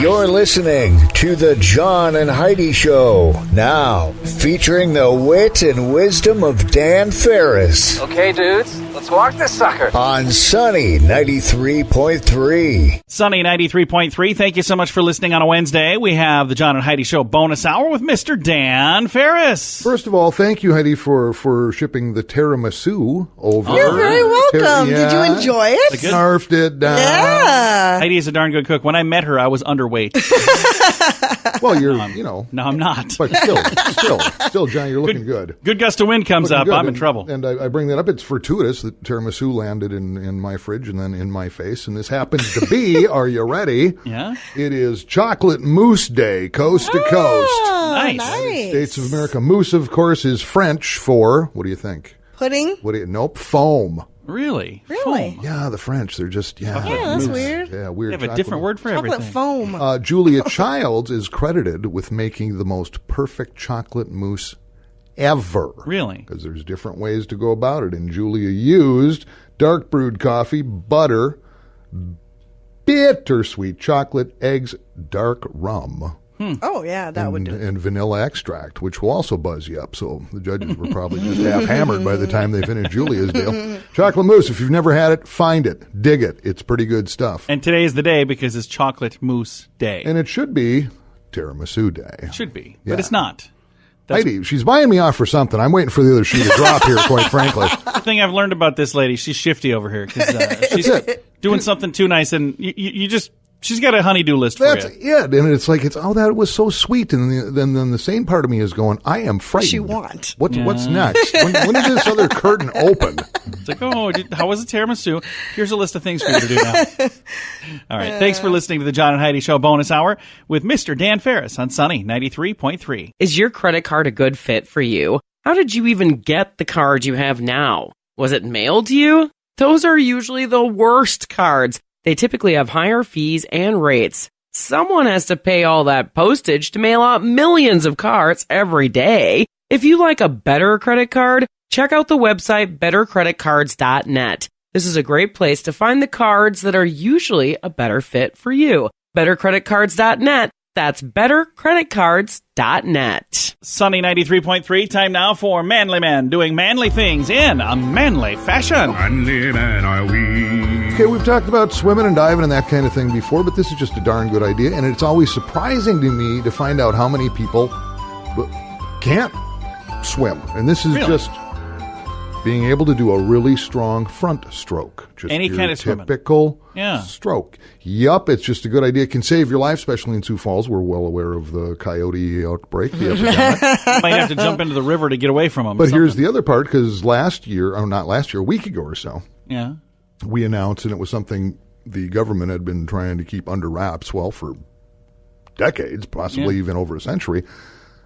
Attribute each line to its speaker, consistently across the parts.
Speaker 1: You're listening to the John and Heidi Show. Now, featuring the wit and wisdom of Dan Farris.
Speaker 2: Okay, dudes, let's walk this sucker.
Speaker 1: On Sunny 93.3.
Speaker 3: Sunny 93.3. Thank you so much for listening on a Wednesday. We have the John and Heidi Show bonus hour with Mr. Dan Farris.
Speaker 4: First of all, thank you, Heidi, for shipping the tiramisu over.
Speaker 5: You're very welcome. Did you enjoy it?
Speaker 4: Snarfed it down.
Speaker 5: Yeah.
Speaker 3: Heidi is a darn good cook. When I met her, I was underweight.
Speaker 4: Well, you're,
Speaker 3: No, I'm not.
Speaker 4: But still, John, you're looking good.
Speaker 3: Good gust of wind comes up. I'm in trouble.
Speaker 4: And I bring that up. It's fortuitous that tiramisu landed in my fridge and then in my face. And this happens to be, are you ready?
Speaker 3: Yeah.
Speaker 4: It is Chocolate Mousse Day, coast to coast.
Speaker 3: Nice.
Speaker 5: Nice.
Speaker 4: States of America. Mousse, of course, is French for, what do you think?
Speaker 5: Pudding?
Speaker 4: Nope, foam.
Speaker 3: Really?
Speaker 5: Really?
Speaker 3: Foam.
Speaker 4: Yeah, the French, they're just,
Speaker 5: Yeah, that's weird.
Speaker 4: Yeah, weird.
Speaker 3: They have a different word for
Speaker 5: Chocolate
Speaker 3: everything.
Speaker 5: foam.
Speaker 4: Julia Childs is credited with making the most perfect chocolate mousse ever.
Speaker 3: Really?
Speaker 4: Because there's different ways to go about it. And Julia used dark brewed coffee, butter, bittersweet chocolate, eggs, dark rum.
Speaker 5: Oh, yeah, that would do.
Speaker 4: And vanilla extract, which will also buzz you up. So the judges were probably just half hammered by the time they finished Julia's deal. Chocolate mousse, if you've never had it, find it. Dig it. It's pretty good stuff.
Speaker 3: And today is the day because it's Chocolate Mousse Day.
Speaker 4: And it should be Tiramisu Day.
Speaker 3: It should be,
Speaker 4: Yeah.
Speaker 3: but it's not.
Speaker 4: Heidi, she's buying me off for something. I'm waiting for the other shoe to drop here, quite frankly.
Speaker 3: The thing I've learned about this lady, she's shifty over here because she's doing something too nice, and you just she's got a honey-do list for
Speaker 4: That's
Speaker 3: you.
Speaker 4: it. And it's like, that was so sweet. And then the same part of me is going, I am frightened.
Speaker 5: You want?
Speaker 4: What's next? When did this other curtain open?
Speaker 3: It's like, how was the tiramisu? Here's a list of things for you to do now. All right. Thanks for listening to the John and Heidi Show bonus hour with Mr. Dan Farris on Sunny 93.3.
Speaker 6: Is your credit card a good fit for you? How did you even get the card you have now? Was it mailed to you? Those are usually the worst cards. They typically have higher fees and rates. Someone has to pay all that postage to mail out millions of cards every day. If you like a better credit card, check out the website bettercreditcards.net. This is a great place to find the cards that are usually a better fit for you. Bettercreditcards.net. That's bettercreditcards.net.
Speaker 3: Sunny 93.3, time now for Manly Man doing manly things in a manly fashion.
Speaker 7: Manly man are we.
Speaker 4: Okay, we've talked about swimming and diving and that kind of thing before, but this is just a darn good idea. And it's always surprising to me to find out how many people can't swim. And this is just being able to do a really strong front stroke. Just
Speaker 3: any
Speaker 4: your
Speaker 3: kind of swimming.
Speaker 4: typical
Speaker 3: Yeah.
Speaker 4: stroke. Yup, it's just a good idea. It can save your life, especially in Sioux Falls. We're well aware of the coyote outbreak, the epidemic.
Speaker 3: Might have to jump into the river to get away from them.
Speaker 4: But here's the other part, because a week ago or so,
Speaker 3: Yeah.
Speaker 4: we announced, and it was something the government had been trying to keep under wraps, for decades, possibly even over a century.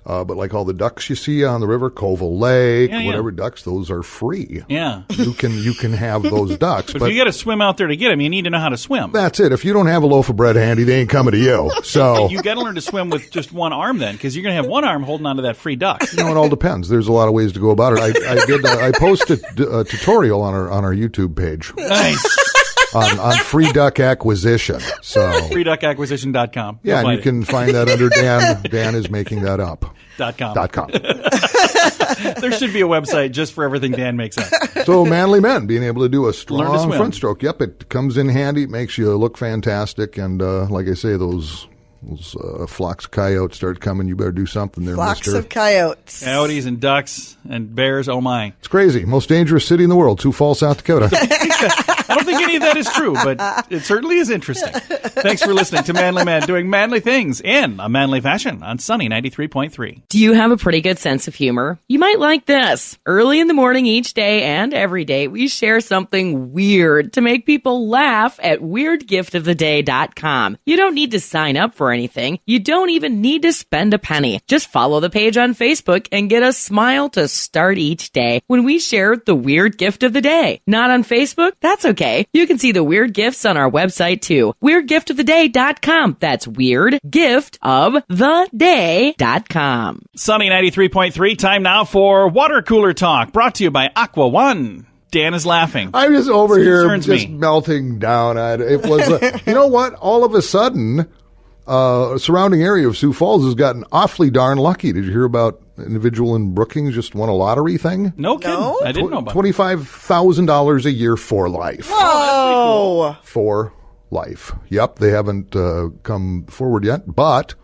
Speaker 4: But like all the ducks you see on the river, Covell Lake, whatever ducks, those are free.
Speaker 3: Yeah.
Speaker 4: You can have those ducks.
Speaker 3: But if you got to swim out there to get them, you need to know how to swim.
Speaker 4: That's it. If you don't have a loaf of bread handy, they ain't coming to you. So
Speaker 3: You got to learn to swim with just one arm then, because you're going to have one arm holding onto that free duck.
Speaker 4: it all depends. There's a lot of ways to go about it. I posted a tutorial on our YouTube page.
Speaker 3: Nice.
Speaker 4: on free duck acquisition. So
Speaker 3: freeduckacquisition.com.
Speaker 4: yeah, and you can find that under Dan. Dan is making that up.
Speaker 3: .com.
Speaker 4: .com.
Speaker 3: There should be a website just for everything Dan makes up.
Speaker 4: So manly men being able to do a
Speaker 3: Learn to
Speaker 4: strong
Speaker 3: swim.
Speaker 4: front stroke. Yep, it comes in handy. It makes you look fantastic. And like I say, those flocks of coyotes start coming. You better do something there,
Speaker 5: Flocks
Speaker 4: mister.
Speaker 5: of coyotes.
Speaker 3: Coyotes and ducks and bears, oh my.
Speaker 4: It's crazy. Most dangerous city in the world, Sioux Falls, South Dakota.
Speaker 3: I don't think any of that is true, but it certainly is interesting. Thanks for listening to Manly Man doing manly things in a manly fashion on Sunny 93.3.
Speaker 6: Do you have a pretty good sense of humor? You might like this. Early in the morning each day and every day, we share something weird to make people laugh at weirdgiftoftheday.com. You don't need to sign up for anything. You don't even need to spend a penny. Just follow the page on Facebook and get a smile to start each day when we share the weird gift of the day. Not on Facebook? That's okay. You can see the weird gifts on our website too. weirdgiftoftheday.com. That's weirdgiftoftheday.com.
Speaker 3: Sunny 93.3, time now for Water Cooler Talk, brought to you by Aqua One. Dan is laughing.
Speaker 4: I'm just over here
Speaker 3: Concerns
Speaker 4: just
Speaker 3: me.
Speaker 4: melting down. It was, you know what? All of a sudden, surrounding area of Sioux Falls has gotten awfully darn lucky. Did you hear about an individual in Brookings just won a lottery thing?
Speaker 3: No kidding.
Speaker 5: No?
Speaker 3: I didn't know about
Speaker 4: $25,000 a year for life.
Speaker 5: Oh.
Speaker 4: For life. Yep, they haven't come forward yet, but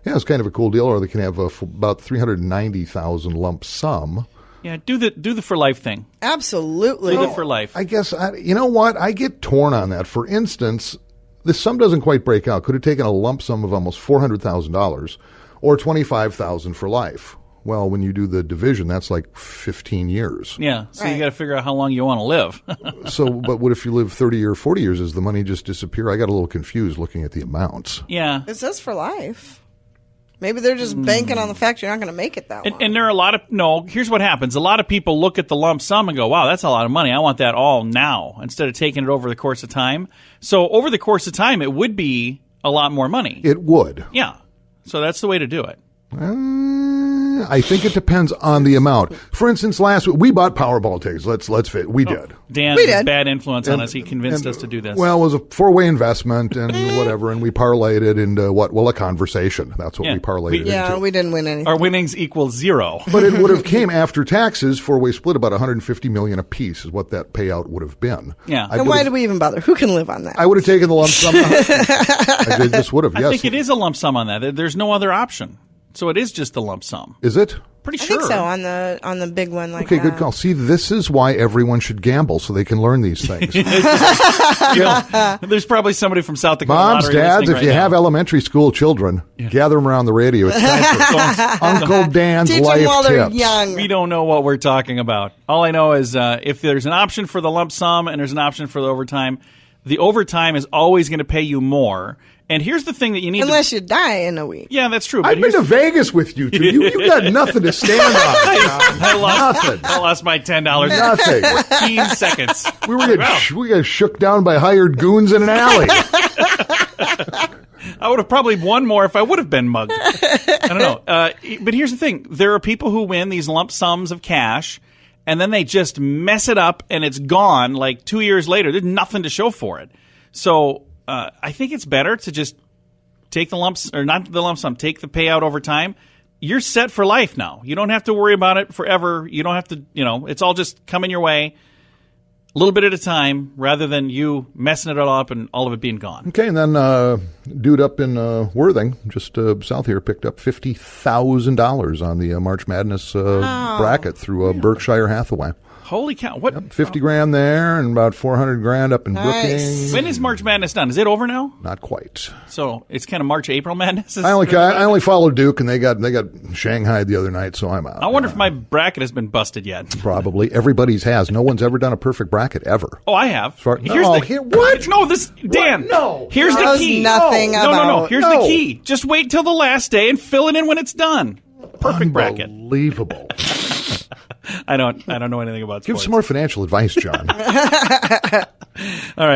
Speaker 4: yeah, it's kind of a cool deal. Or they can have about $390,000 lump sum.
Speaker 3: Yeah, do the for life thing.
Speaker 5: Absolutely.
Speaker 3: Do the for life.
Speaker 4: I guess, you know what? I get torn on that. For instance, this sum doesn't quite break out. Could have taken a lump sum of almost $400,000 or $25,000 for life. Well, when you do the division, that's like 15 years.
Speaker 3: Yeah, so you
Speaker 5: Right.
Speaker 3: got to figure out how long you want to live.
Speaker 4: So, but what if you live 30 or 40 years? Does the money just disappear? I got a little confused looking at the amounts.
Speaker 3: Yeah.
Speaker 5: It says for life. Maybe they're just banking on the fact you're not going to make it that long.
Speaker 3: And there are a lot of, here's what happens. A lot of people look at the lump sum and go, wow, that's a lot of money. I want that all now instead of taking it over the course of time. So over the course of time, it would be a lot more money.
Speaker 4: It would.
Speaker 3: Yeah. So that's the way to do it.
Speaker 4: I think it depends on the amount. For instance, last week we bought Powerball tickets. Let's fit. We did.
Speaker 3: Dan,
Speaker 5: We did.
Speaker 3: bad influence on us. He convinced us to do this.
Speaker 4: Well, it was a 4-way investment and whatever, and we parlayed it into what? Well, a conversation. That's what
Speaker 3: Yeah.
Speaker 4: we parlayed it
Speaker 5: yeah,
Speaker 4: into.
Speaker 5: we didn't win anything.
Speaker 3: Our winnings equal 0.
Speaker 4: But it would have came after taxes. 4-way split about $150 million apiece is what that payout would have been.
Speaker 3: Yeah.
Speaker 4: I
Speaker 5: and
Speaker 4: would
Speaker 5: why
Speaker 4: have-
Speaker 5: do we even bother? Who can live on that?
Speaker 4: I would have taken the lump sum. I just would have.
Speaker 3: I
Speaker 4: Yes.
Speaker 3: think it is a lump sum on that. There's no other option. So it is just the lump sum.
Speaker 4: Is it?
Speaker 3: Pretty
Speaker 5: I
Speaker 3: sure.
Speaker 5: think so on the big one like
Speaker 4: Okay,
Speaker 5: that.
Speaker 4: good call. See, this is why everyone should gamble so they can learn these things.
Speaker 3: There's probably somebody from South Dakota.
Speaker 4: Moms,
Speaker 3: Lottery
Speaker 4: dads,
Speaker 3: listening
Speaker 4: if you
Speaker 3: right now.
Speaker 4: have elementary school children, gather them around the radio. It's time for Uncle Dan's
Speaker 5: Teach
Speaker 4: life
Speaker 5: them while they're
Speaker 4: tips.
Speaker 5: young.
Speaker 3: We don't know what we're talking about. All I know is if there's an option for the lump sum and there's an option for the overtime is always going to pay you more. And here's the thing that you need
Speaker 5: Unless you die in a week.
Speaker 3: Yeah, that's true. But
Speaker 4: I've been
Speaker 3: here's
Speaker 4: to Vegas with you two. You got nothing to stand on.
Speaker 3: I lost,
Speaker 4: Nothing.
Speaker 3: I lost my $10.
Speaker 4: Nothing.
Speaker 3: 14 seconds.
Speaker 4: We got shook down by hired goons in an alley.
Speaker 3: I would have probably won more if I would have been mugged. I don't know. But here's the thing. There are people who win these lump sums of cash, and then they just mess it up, and it's gone like 2 years later. There's nothing to show for it. So I think it's better to just take the lumps, or not the lump sum, take the payout over time. You're set for life now. You don't have to worry about it forever. You don't have to, it's all just coming your way a little bit at a time rather than you messing it all up and all of it being gone.
Speaker 4: Okay, and then dude up in Worthing, just south here, picked up $50,000 on the March Madness bracket through Berkshire Hathaway.
Speaker 3: Holy cow. What?
Speaker 4: $50,000 there and about $400,000 up in
Speaker 5: Nice.
Speaker 4: Brookings.
Speaker 3: When is March Madness done? Is it over now?
Speaker 4: Not quite.
Speaker 3: So it's kind of March, April Madness?
Speaker 4: I only followed Duke, and they got Shanghai the other night, so I'm out.
Speaker 3: I wonder if my bracket has been busted yet.
Speaker 4: Probably. Everybody's has. No one's ever done a perfect bracket, ever.
Speaker 3: Oh, I have.
Speaker 4: What?
Speaker 3: No, this, Dan.
Speaker 4: No.
Speaker 3: Here's the
Speaker 5: Knows
Speaker 3: key.
Speaker 5: nothing
Speaker 3: No.
Speaker 5: about.
Speaker 3: Here's the key. Just wait till the last day and fill it in when it's done. Perfect bracket.
Speaker 4: Unbelievable.
Speaker 3: I don't know anything about
Speaker 4: Give
Speaker 3: sports.
Speaker 4: some more financial advice, John.
Speaker 3: All right,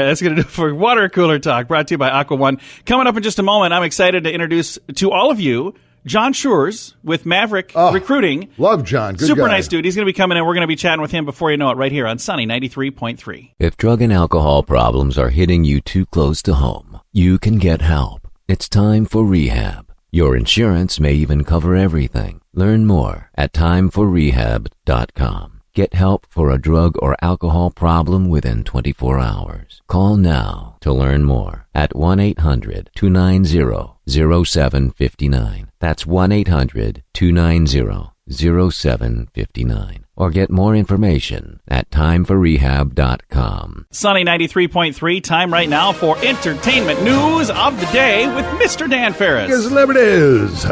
Speaker 3: that's going to do it for Water Cooler Talk, brought to you by Aqua One. Coming up in just a moment, I'm excited to introduce to all of you John Schurz with Maverick Recruiting.
Speaker 4: Love John. Good
Speaker 3: Super
Speaker 4: guy.
Speaker 3: nice dude. He's going to be coming in. We're going to be chatting with him before you know it right here on Sunny 93.3.
Speaker 8: If drug and alcohol problems are hitting you too close to home, you can get help. It's time for rehab. Your insurance may even cover everything. Learn more at timeforrehab.com. Get help for a drug or alcohol problem within 24 hours. Call now to learn more at 1-800-290-0759. That's 1-800-290-0759. Or get more information at timeforrehab.com.
Speaker 3: Sunny 93.3, time right now for entertainment news of the day with Mr. Dan Farris.
Speaker 4: Celebrities.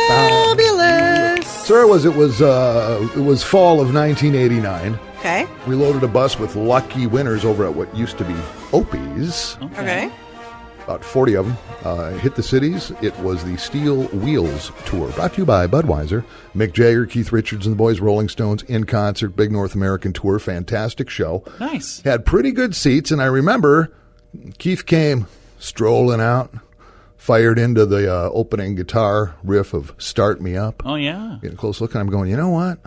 Speaker 5: Fabulous.
Speaker 4: Sir, it was fall of 1989.
Speaker 5: Okay.
Speaker 4: We loaded a bus with lucky winners over at what used to be Opie's.
Speaker 5: Okay.
Speaker 4: About 40 of them hit the cities. It was the Steel Wheels Tour, brought to you by Budweiser. Mick Jagger, Keith Richards and the Boys, Rolling Stones in concert, big North American tour, fantastic show.
Speaker 3: Nice.
Speaker 4: Had pretty good seats, and I remember Keith came strolling out, fired into the opening guitar riff of Start Me Up.
Speaker 3: Oh, yeah.
Speaker 4: Getting a close look, and I'm going, you know what?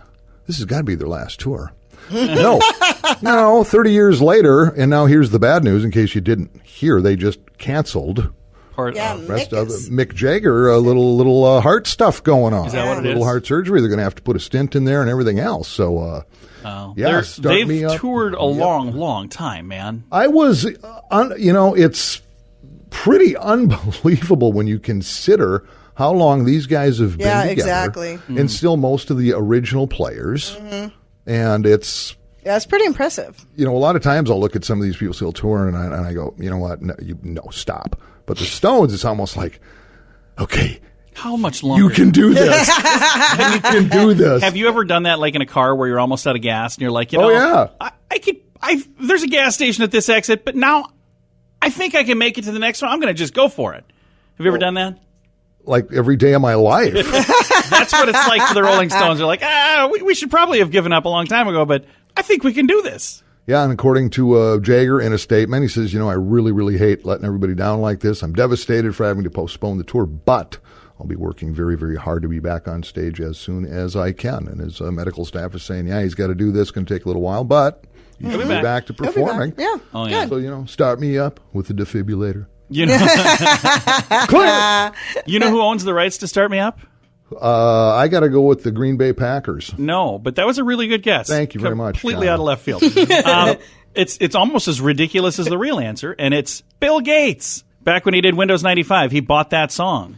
Speaker 4: This has got to be their last tour. No, 30 years later, and now here's the bad news in case you didn't hear. They just canceled
Speaker 3: Or,
Speaker 5: Yeah,
Speaker 4: Rest of
Speaker 5: is.
Speaker 4: Mick Jagger, a little heart stuff going on.
Speaker 3: Is that what it
Speaker 4: little
Speaker 3: is?
Speaker 4: heart surgery. They're going to have to put a stent in there and everything else. So, yeah, start me
Speaker 3: they've
Speaker 4: up.
Speaker 3: toured a long time, man.
Speaker 4: I was, it's pretty unbelievable when you consider how long these guys have been together.
Speaker 5: Exactly.
Speaker 4: And still most of the original players. And it's...
Speaker 5: Yeah, it's pretty impressive.
Speaker 4: A lot of times I'll look at some of these people still touring, and I go, you know what? No, stop. But the Stones, it's almost like, okay,
Speaker 3: How much longer?
Speaker 4: you can do this. You can do this.
Speaker 3: Have you ever done that, like in a car where you're almost out of gas and you're like,
Speaker 4: yeah.
Speaker 3: there's a gas station at this exit, but now I think I can make it to the next one. I'm going to just go for it. Have you ever done that?
Speaker 4: Like every day of my life.
Speaker 3: That's what it's like for the Rolling Stones. They're like, we should probably have given up a long time ago, but I think we can do this.
Speaker 4: Yeah, and according to Jagger in a statement, he says, I really, really hate letting everybody down like this. I'm devastated for having to postpone the tour, but I'll be working very, very hard to be back on stage as soon as I can. And his medical staff is saying, yeah, he's got to do this. It's going to take a little while, but he'll be back to performing.
Speaker 5: Yeah.
Speaker 3: Oh, yeah.
Speaker 4: So, start me up with the defibrillator.
Speaker 3: You know,
Speaker 4: Clear.
Speaker 3: you know who owns the rights to Start Me Up?
Speaker 4: I got to go with the Green Bay Packers.
Speaker 3: No, but that was a really good guess.
Speaker 4: Thank you very much,
Speaker 3: Completely
Speaker 4: John.
Speaker 3: out of left field. It's almost as ridiculous as the real answer, and it's Bill Gates. Back when he did Windows 95, he bought that song.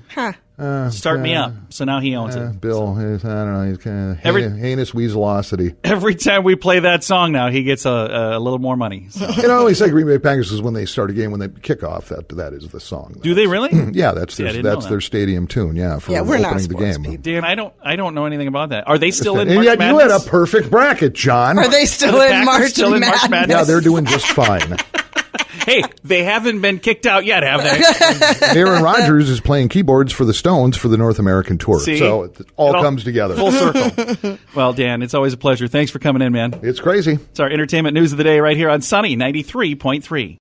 Speaker 3: Start Me Up. So now he owns it.
Speaker 4: Bill, I don't know, he's kind of
Speaker 3: Every-
Speaker 4: heinous weaselosity.
Speaker 3: Every time we play that song now, he gets a little more money. So.
Speaker 4: We say Green Bay Packers is when they start a game, when they kick off. That is the song.
Speaker 3: Do they really?
Speaker 4: Yeah, that's
Speaker 3: See, I
Speaker 4: their,
Speaker 3: didn't know
Speaker 4: that's
Speaker 3: that.
Speaker 4: their stadium tune. Yeah, for
Speaker 5: Yeah, we're not
Speaker 4: opening the
Speaker 5: sports
Speaker 4: game.
Speaker 5: people.
Speaker 3: Dan, I don't know anything about that. Are they still in
Speaker 4: And
Speaker 3: March
Speaker 4: yet you
Speaker 3: Madness?
Speaker 4: had a perfect bracket, John.
Speaker 5: Are they still
Speaker 3: the
Speaker 5: in
Speaker 3: Packers
Speaker 5: March
Speaker 3: still in March
Speaker 5: Madness?
Speaker 3: Madness?
Speaker 4: Yeah, they're doing just fine.
Speaker 3: Hey, they haven't been kicked out yet, have they?
Speaker 4: Aaron Rodgers is playing keyboards for the Stones for the North American tour.
Speaker 3: See?
Speaker 4: So it all comes together.
Speaker 3: Full circle. Well, Dan, it's always a pleasure. Thanks for coming in, man.
Speaker 4: It's crazy.
Speaker 3: It's our entertainment news of the day right here on Sunny 93.3.